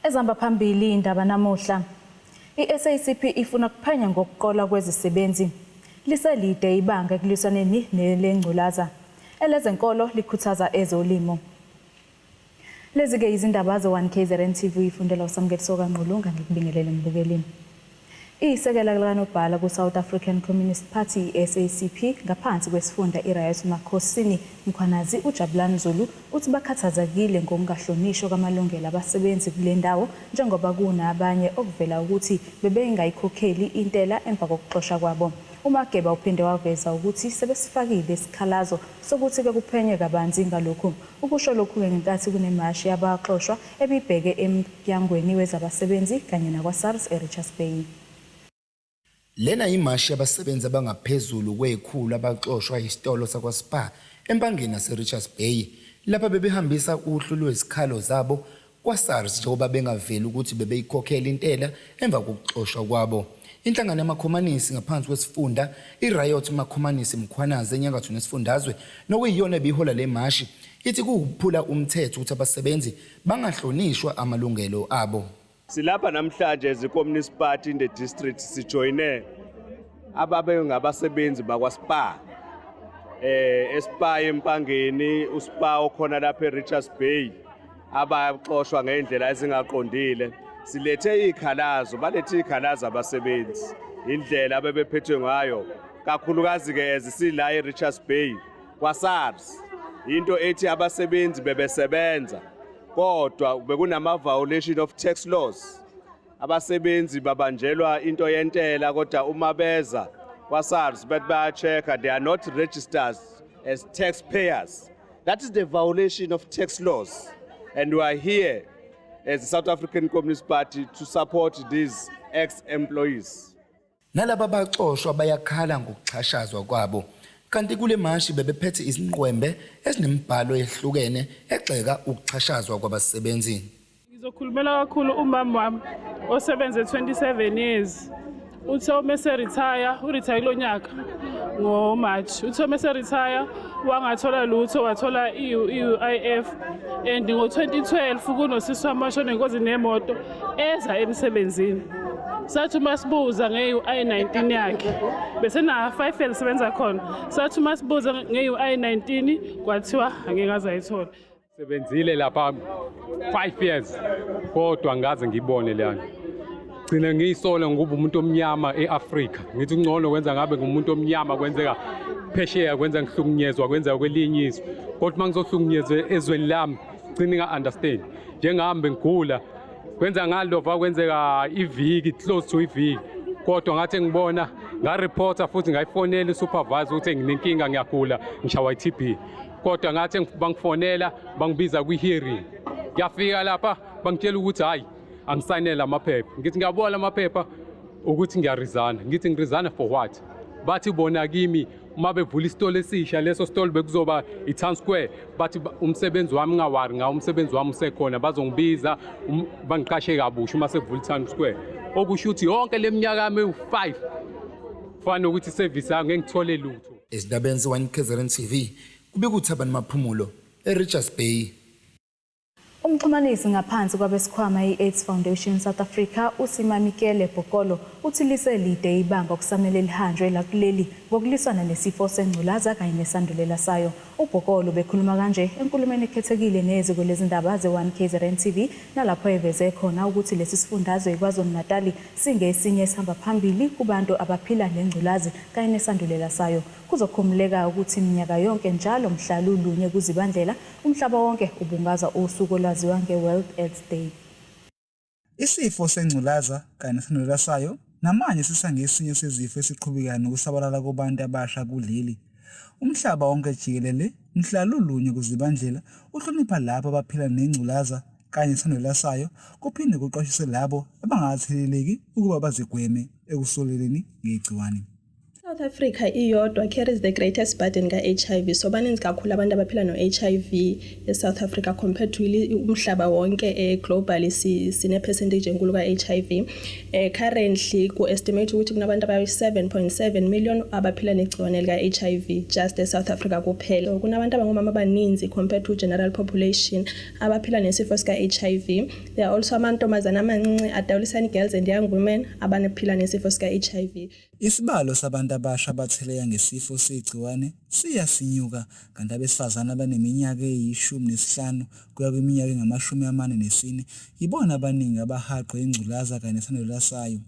Ezihamba phambili indaba namuhla. I-SACP ifuna kuphenya ngokuqola kwezisebenzi. Liselide ibanga ekulisaneni nelengculaza. Elezenkolo likhuthaza ezolimo. Lezi-ke izindaba ze-1 KZN TV ifundela uSamukeliso kaNqulunga ngikubingelele mbukeleni. Isekela likanobhala ku-South African Communist Party SACP ngaphansi kwesifunda iRiot Makhosini Mkhwanazi uJabulani Zulu uthi bakhathazekile ngokungahlonishwa kwamalungelo abasebenzi kule ndawo njengoba kunabanye okuvela ukuthi bebengayikhokheli intela emva kokuxoshwa kwabo. uMageba uphinde waveza ukuthi sebesifakile isikhalazo sokuthi-ke kuphenywe kabanzi ngalokhu. Ukusho lokhu-ke ngenkathi kunemashi yabaxoshwa ebibheke emnyangweni wezabasebenzi kanye nakwa-SARS eRichards Bay. Lena imashi yabasebenzi abangaphezulu kwekhulu abaxoshwa isitolo sakwaSpar empangeni naseRichards Bay lapha bebehambisa uhlu lwezikhalo zabo kwaSARS njengoba bengaveli ukuthi bebeyikhokhela intela emva kokuxoshwa kwabo. Inhlangano yamakhomanisi ngaphansi kwesifunda iRiot Makhomanisi Mkhwanazi enyakatho nesifundazwe nokuyiyona ebihola le mashi ithi kuwukuphula umthetho ukuthi abasebenzi bangahlonishwa amalungelo abo. Silapha namhlanje as a Communist Party in the district sijoyine ababengabasebenzi bakwaSpar. eSpar empangeni uSpar okhona lapha eRichards Bay abaxoshwa ngendlela ezingaqondile. Silethe ikhalazo, balethe ikhalazo abasebenzi indlela abebephethwe ngayo kakhulukazi ke ezisila eRichards Bay kwaSARS. Into ethi abasebenzi bebesebenza kodwa bekunama violation of tax laws. Abasebenzi babanjelwa into yentela kodwa uma beza kwaSARS bethi bayachecka they are not registered as taxpayers. That is the violation of tax laws, and we are here as the South African Communist Party to support these ex-employees. Nalaba baxoshwa bayakhala ngokuxhashazwa kwabo. Kanti kule mashi bebephethe izinqwembe ezinemibhalo ehlukene egxeka ukuxhashazwa kwabasebenzi. Ngizokhulumela kakhulu umama wami osebenze 27 years. Uthe mase retire, uretire lonyaka ngoMarch. Uthe mase retire wangathola lutho wathola i-UIF and ngo2012 kunosisi wamashona ingozi nemoto eza emsebenzini. Sathi masibuza nge-UI19 yakhe bese na 5 elisebenza khona. Sathi masibuza nge-UI19 kwathiwa angeke azayithola. Sebenzile lapha 5 years kodwa ngaze ngibone lana. Gcina ngiyisola ngoba umuntu omnyama eAfrika. Ngithi ngcono kwenza ngabe ngumuntu omnyama kwenzeka phesheya kwenza ngihlukunyezwa kwenza kwelinye izwe. Kodwa mangizohlukunyezwe ezweni lami gcina nga-understand. Njengahambe ngigula kwenza ngalova kwenzeka iviki close to iviki kodwa ngathi ngibona ngareporta futhi ngayifonela isupervisor ukuthi nginenkinga ngiyagula ngishawa iTB kodwa ngathi bangifonela bangibiza kwi-hearing ngiyafika lapha bangitshela ukuthi hayi angisayinela amaphepha ngithi ngiyabona amaphepha ukuthi ngiyarizana ngithi ngirizana for what bathi bona kimi uma bevula isitolo esisha leso sitolo bekuzoba iTown Square bathi umsebenzi wami ngawari ngawo umsebenzi wami usekhona bazongibiza bangiqashe kabusha uma sevula iTown Square okusho ukuthi yonke leminyaka yami u5 kufanele ukuthi service yami ngengithole lutho. Esidabeni ze-1 KZN TV kubika uThabani Maphumulo eRichards Bay. Umxhumanisi ngaphansi kwabesikhwama i-AIDS Foundation South Africa uSimamikele Bokolo uthi liselide ibanga okusamele lihanjwe lakuleli ngokuliswana nesifo sengculaza kanye nesandulela sayo. uBokolo bekhuluma kanje enkulumeni ekhethekile neziko lezindaba ze-1 KZN TV nalapho eveze khona ukuthi lesi sifundazwe KwaZulu-Natal singesinye esihamba phambili kubantu abaphila nengculazi kanye nesandulela sayo. Kuzokhumuleka ukuthi iminyaka yonke njalo mhla lulunye kuZibandlela umhlaba wonke ubungaza usuku olwaziwa nge-World AIDS Day. Isifo sengculaza kanye nesandulela sayo namanje sisangesinye sezifo esiqhubekayo nokusabalala kubantu abasha kuleli. Umhlaba wonke jikelele mhla lulunye kuZibandlela uhlonipha labo abaphila nengculaza kanye nesandulela sayo kuphinde kuqwashise labo abangatheleleki ukuba bazigweme ekusoleleni ngegciwane. South Africa iyodwa carries the greatest burden ka-HIV. So baninzi kakhulu abantu abaphila no-HIV e-South Africa compared to umhlaba wonke globally sine percentage enkulu ka-HIV. Currently ku-estimate ukuthi kunabantu abayi-7.7 million abaphila negciwane lika-HIV just e-South Africa kuphela. Kunabantu abangomama abaninzi compared to general population abaphila nesifo sika-HIV. There are also amantombazana amancinci, adolescent girls and young women abanephila nesifo sika-HIV. Isibalo sabantu abasha abatheleka ngesifo segciwane siyasinyuka kanti abesifazana abaneminyaka eyi-15 kuya kwiminyaka engama-44 yibona abaningi abahaqwe ingculaza kanye nesandula sayo.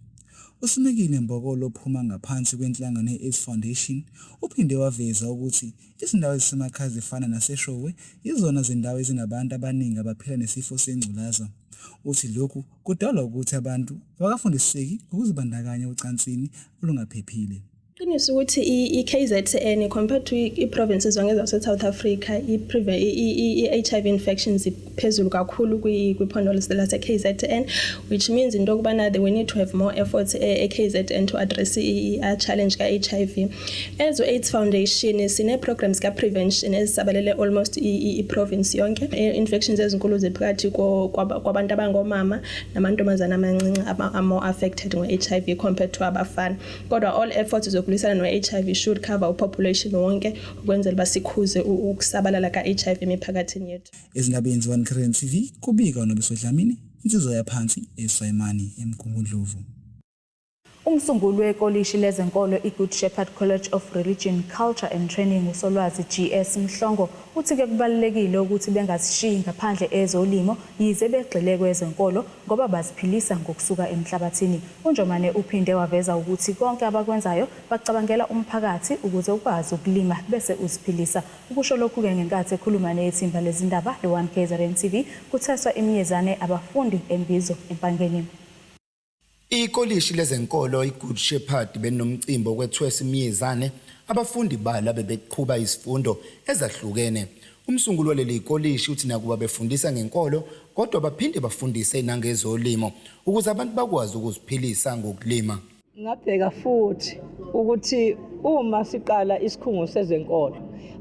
Usimekile Mbokolo ophuma ngaphansi kwenhlangano ye-AIDS Foundation uphinde waveza ukuthi izindawo ezisemakhaya ezifana naseShowe yizona zindawo ezinabantu abaningi abaphila nesifo sengculaza. Uthi lokhu kudala ukuthi abantu bakafundiseki ukuzibandakanya ocansini olungaphephile. Qiniso ukuthi i-KZN compared to i-provinces zonke zase-South Africa i-HIV infections iphezulu kakhulu kwiphondo lase-KZN, which means into yokubana we need to have more efforts e-KZN to address i-challenge ka-HIV. As AIDS Foundation sine-programs ka-prevention ezisabalele almost i-province yonke. Infections ezinkulu ziphakathi kwabantu abangomama namantombazana amancinci are-more affected nge-HIV compared to abafana. Kodwa all efforts zokulisana no-HIV should cover population wonke ukwenzela basikhuze ukusabalala ka-HIV emiphakathini yethu. Ezindabeni ze-1 TV kubika noBiso Dlamini, insizwa yaphansi eSwayimani eMgungundlovu. Umsunguli wekolishi lezenkolo iGood Shepherd College of Religion, Culture and Training uSolwazi GS Mhlongo uthi-ke kubalulekile ukuthi bengazishiyi ngaphandle ezolimo yize begxile kwezenkolo ngoba baziphilisa ngokusuka emhlabathini. uNjomane uphinde waveza ukuthi konke abakwenzayo bacabangela umphakathi ukuze ukwazi ukulima bese uziphilisa. Ukusho lokhu-ke ngenkathi ekhuluma nethimba lezindaba le-1 KZN TV kutheswa imiyezane abafundi eMbizo eMpangeni. Ikolishi lezenkolo iGood Shepherd benomcimbi okwethwesa imiyezane abafundi bala bebeqhubha izifundo ezahlukene. Umsunguli waleli ikolishi uthi nakuba befundisa ngenkolo kodwa baphinde bafundise nangezolimo ukuze abantu bakwazi ukuziphilisa ngokulima. Ngabheka futhi ukuthi uma siqala isikhungo sezenkolo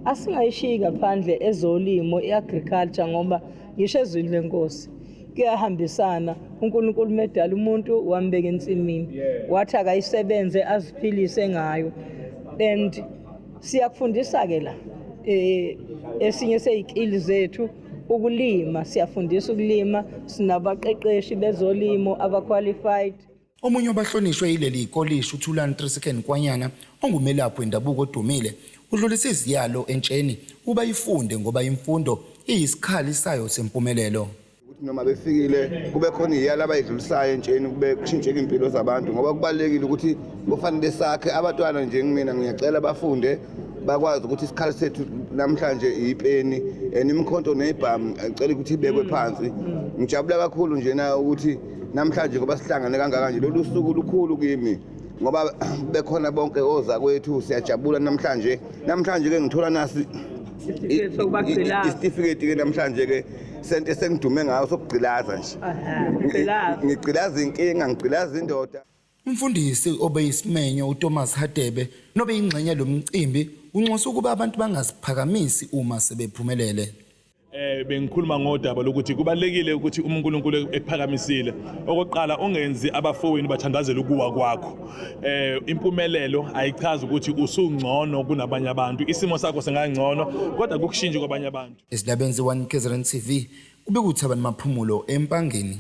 asingayishiyi ngaphandle ezolimo iagriculture ngoba ngisho ezwini lenkosi kuyahambisana. uNkulunkulu medala umuntu wambeka ensimini wathi akayisebenze aziphilise ngayo, and siyakufundisa ke la esinye seyikili zethu ukulima. Siyafundisa ukulima, sinabaqeqeshi bezolimo aba-qualified. Omunye wabahlonishwe yileli ikolishi uThulani Trisekeni Kwanyana ongumelaphi wendabuko odumile udlulisa iziyalo entsheni uba ifunde ngoba imfundo iyisikhali sayo sempumelelo. Noma befikile kube khona iyala abayidlulisayo entsheni kube kushintsheka impilo zabantu ngoba kubalekile ukuthi kufanele sakhe abantwana nje ngimina ngiyacela bafunde bakwazi ukuthi isikhali sethu namhlanje ipeni imkhonto nebhamu acela ukuthi ibekwe phansi. Ngijabula kakhulu nje na ukuthi namhlanje ngoba sihlangane kangaka nje lolu suku lukhulu kimi ngoba bekhona bonke oza kwethu siyajabula namhlanje ke ngithola nasi isitifiketi ke namhlanje ke sente sengidume ngayo sokugcilaza nje. Ngigcilaza inkinga, ngigcilaza indoda. Umfundisi obeyisimenyo uThomas Hadebe nobe ingxenye lomcimbi unxosa ukuba abantu bangaziphakamisi uma sebephumelele. Bengikhuluma ngodaba lokuthi kubalekile ukuthi uNkulunkulu ekuphakamisile. Okokuqala ungenzi abafowini bathandazele ukuwa kwakho. Impumelelo ayichazi ukuthi usungcono kunabanye abantu. Isimo sakho singangcono kodwa kukushintsha kwabanye abantu. Esidabeni ze-1 KZN TV ubekuthaba namaphumulo eMpangeni.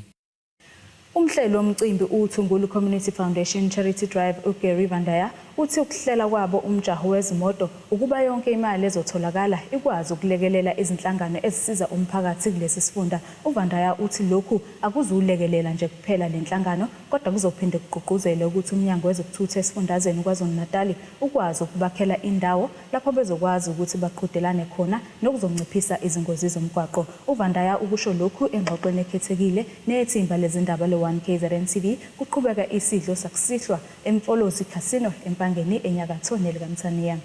Umhlelo womcimbi uThungulu Community Foundation Charity Drive uGary Vandaya uthi ukuhlela kwabo umjaho wezimoto ukuba yonke imali ezotholakala ikwazi ukulekelela izinhlangano ezisiza umphakathi kulesi sifunda. uVandaya uthi lokhu akuzulekelela nje kuphela lenhlangano kodwa kuzophinde kuqhuquzele ukuthi umnyango wezokuthutha esifundazweni KwaZulu-Natal ukwazi ukubakhela indawo lapho bezokwazi ukuthi baqhudelane khona nokuzonciphisa izingozi zomgwaqo. uVandaya ukusho lokhu engxoxweni ekhethekile nethimba lezindaba le-1 KZN TV kuqhubeka isidlo sakusihlwa eMfolozi Casino eMpangeni enyakatho neLikamthaniya.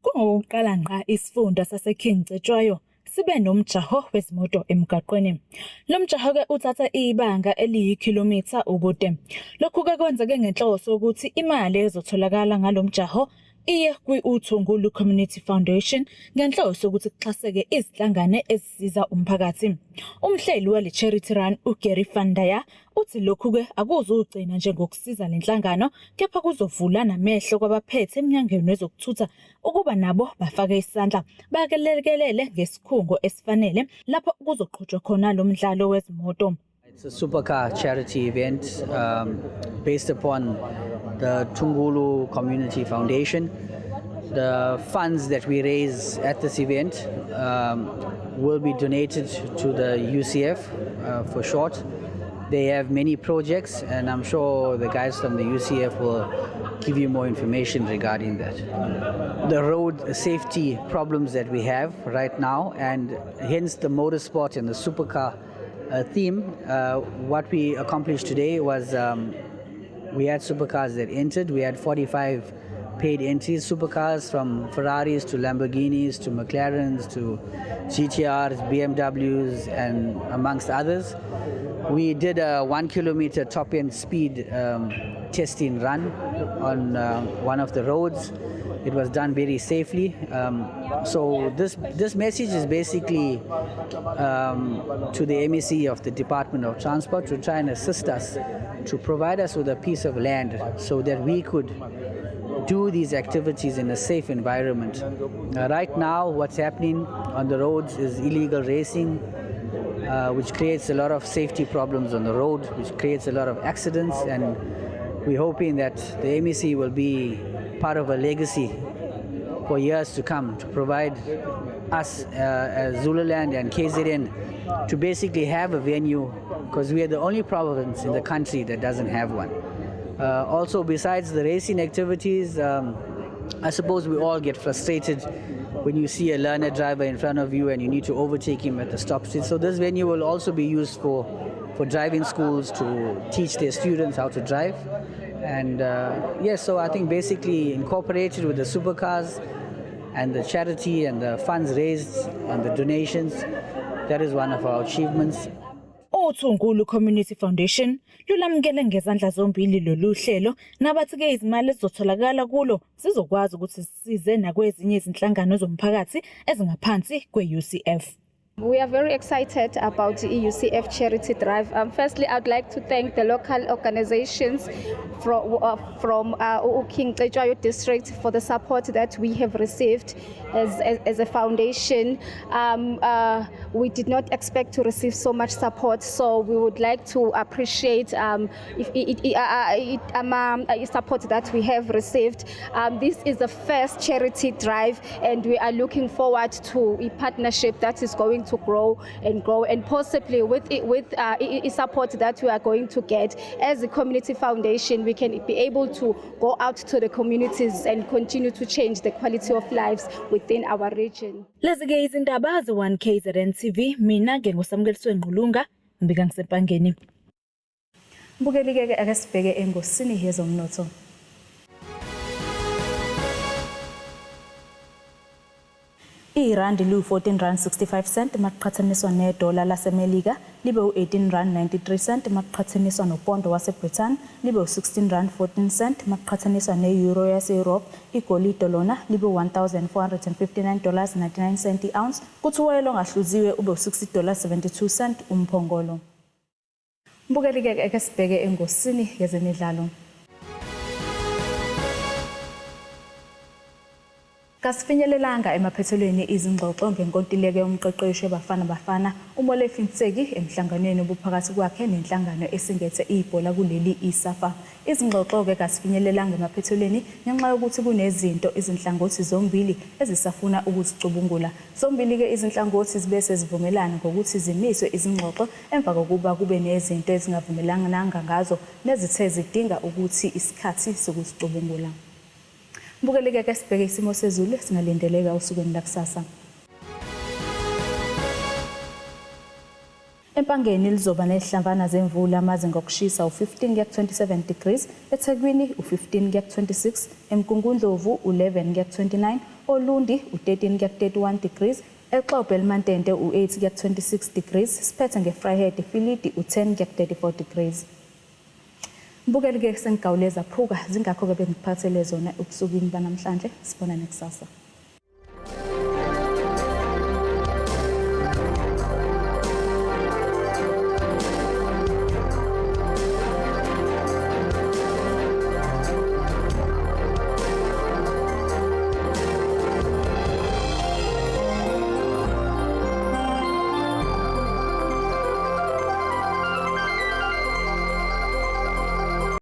Kungokuqala ngqa isifunda saseKing Cetshwayo sibe nomjaho wezimoto emgaqweni. Lo mjaho ke uthatha ibanga eliyikilometer ubude. Lokhu ke kwenzeke ngenhloso ukuthi imali ezotholakala ngalomjaho iye kwi-Uthungulu Community Foundation ngenhloso ukuthi kuxhaseke izinhlangano ezisiza umphakathi. Umhleli wale charity run uGary van der Merwe uthi lokhu ke akuzugcina nje ngokusiza lenhlangano kepha kuzovula namehlo kwabaphethe eminyangweni wezokuthutha ukuba nabo bafake isandla bakelekelele ngesikhungo esifanele lapho kuzoqhutshwa khona lo mdlalo wezimoto. It's a supercar charity event based upon the Tungulu Community Foundation. The funds that we raise at this event will be donated to the UCF for short. They have many projects and I'm sure the guys from the UCF will give you more information regarding that. The road safety problems that we have right now and hence the motorsport and the supercar theme, what we accomplished today was we had supercars that entered. We had 45 paid entries, supercars from Ferraris to Lamborghinis to McLarens to GTRs, BMWs and amongst others. We did a 1 kilometer top end speed testing run on one of the roads. It was done very safely. So this message is basically to the MEC of the Department of Transport to try and assist us to provide us with a piece of land so that we could do these activities in a safe environment. Right now, what's happening on the roads is illegal racing, which creates a lot of safety problems on the road, which creates a lot of accidents, and we're hoping that the MEC will be part of a legacy for years to come to provide us as Zululand and KZN to basically have a venue because we are the only province in the country that doesn't have one. Also, besides the racing activities, I suppose we all get frustrated when you see a learner driver in front of you and you need to overtake him at the stop street. So this venue will also be used for driving schools to teach their students how to drive. And yes, so I think basically incorporated with the supercars and the charity and the funds raised and the donations, that is one of our achievements. Uthungulu Community Foundation lulamukele ngezandla zombili lolu hlelo nabathi ke izimali ezotholakala kulo sizokwazi ukuthi sisize nakwezinye izinhlangano zomphakathi ezingaphansi kwe-UCF. We are very excited about the UCF Charity Drive. Firstly, I'd like to thank the local organizations from King Cetshwayo district for the support that we have received as a foundation. We did not expect to receive so much support, so we would like to appreciate support that we have received. This is the first charity drive, and we are looking forward to a partnership that is going to grow, and possibly with support that we are going to get as a community foundation, we can be able to go out to the communities and continue to change the quality of lives within our region. Lezi ke izindaba ze1 KZN TV, mina ngengosamkeliswe Ngqulunga, mbika ngisempangeni. Bukelike ke ake sibheke engosini yezomnotho. Irandi lu-14.65 maqhathaniswa nedola laseMelika libe u-18.93 maqhathaniswa nopondo waseBritain libe u-16.14 maqhathaniswa ne-euro yase-Europe. Igolide lona libe $1,459.99 i-ounce kuthi uwoyela ongahluziwe ube u-$60.72 umphongolo. Mbukelike ke sibheke engosini yezemidlalo. Kasifinyelelanga emaphethelweni izingxoxo ngenkontileka yomqeqeshi Bafana uMolefi Ntseki emhlanganweni obuphakathi kwakhe nenhlangano esingethe ibhola kuleli ISAFA. Izingxoxo ke kasifinyelelanga emaphethelweni ngenxa yokuthi kunezinto izinhlangothi zombili ezisafuna ukuzicubungula. Zombili ke izinhlangothi zibese zivumelana ngokuthi zimiswe izingxoxo emva kokuba kube nezinto ezingavumelanga ngazo nezithe zidinga ukuthi isikhathi sokuzicubungula. Mbukelike ke sibheke isimo sezulu singalindeleka usukwini lakusasa. Empangeni lizoba nezihlambana zemvula amazinga okushisa u15 kuya 27 degrees, eThekwini u15 kuya 26, eMkungundlovu u11 kuya 29, oLundi u13 kuya 31 degrees, eXhobhe elimantente u8 kuya 26 degrees, siphethe ngeFryhead eFilidi u10 kuya 34 degrees. Mbukeli ke sengigawuleza phuka zingakho ke bengiphathele zona ubusukini banamhlanje, sibonane kusasa.